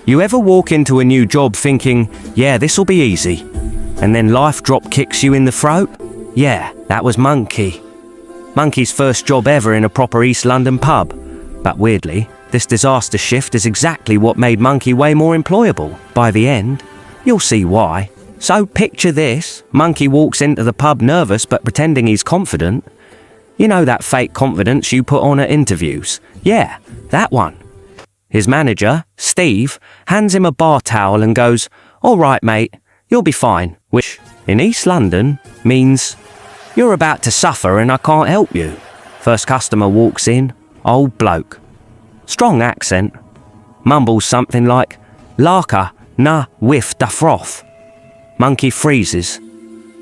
You ever walk into a new job thinking, yeah, this'll be easy, and then life drop kicks you in the throat? Yeah, that was Monkey. Monkey's first job ever in a proper East London pub. But weirdly, this disaster shift is exactly what made Monkey way more employable. By the end, you'll see why. So picture this, Monkey walks into the pub nervous but pretending he's confident. You know that fake confidence you put on at interviews? Yeah, that one. His manager, Steve, hands him a bar towel and goes, "All right, mate, you'll be fine," which, in East London, means, "You're about to suffer and I can't help you." First customer walks in, old bloke. Strong accent. Mumbles something like, "Laka, na, whiff da froth." Monkey freezes.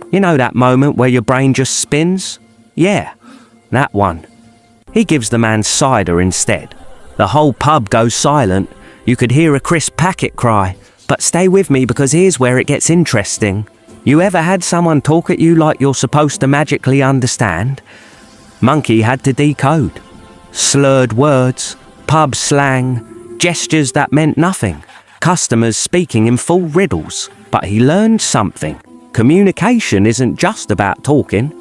You know that moment where your brain just spins? Yeah, that one. He gives the man cider instead. The whole pub goes silent. You could hear a Chris Packet cry. But stay with me because here's where it gets interesting. You ever had someone talk at you like you're supposed to magically understand? Monkey had to decode. Slurred words, pub slang, gestures that meant nothing. Customers speaking in full riddles. But he learned something. Communication isn't just about talking.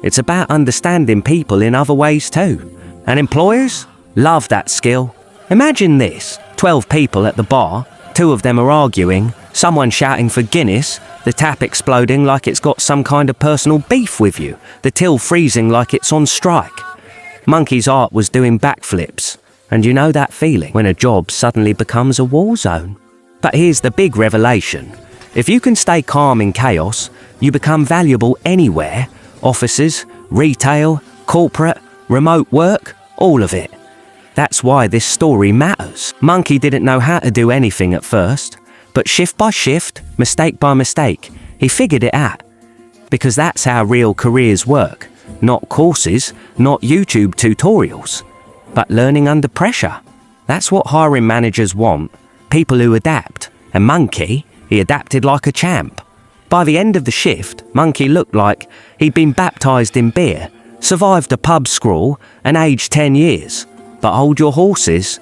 It's about understanding people in other ways too. And employers love that skill. Imagine this, 12 people at the bar, 2 of them are arguing, someone shouting for Guinness, the tap exploding like it's got some kind of personal beef with you, the till freezing like it's on strike. Monkey's art was doing backflips, and you know that feeling when a job suddenly becomes a war zone. But here's the big revelation. If you can stay calm in chaos, you become valuable anywhere. Offices, retail, corporate, remote work, all of it. That's why this story matters. Monkey didn't know how to do anything at first, but shift by shift, mistake by mistake, he figured it out. Because that's how real careers work. Not courses, not YouTube tutorials, but learning under pressure. That's what hiring managers want, people who adapt. And Monkey, he adapted like a champ. By the end of the shift, Monkey looked like he'd been baptised in beer, survived a pub scrawl, and aged 10 years. But hold your horses.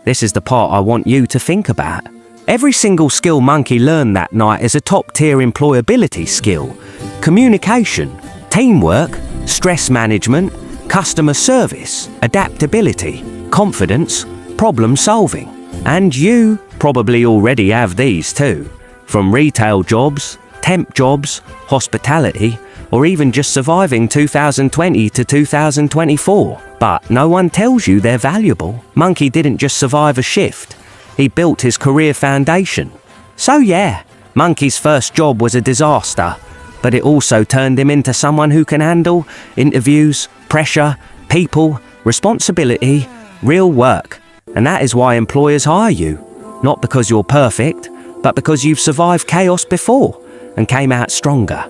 This is the part I want you to think about. Every single skill Monkey learned that night is a top-tier employability skill. Communication, teamwork, stress management, customer service, adaptability, confidence, problem solving. And you probably already have these too. From retail jobs, temp jobs, hospitality, or even just surviving 2020 to 2024. But no one tells you they're valuable. Monkey didn't just survive a shift. He built his career foundation. So yeah, Monkey's first job was a disaster, but it also turned him into someone who can handle interviews, pressure, people, responsibility, real work. And that is why employers hire you. Not because you're perfect, but because you've survived chaos before and came out stronger.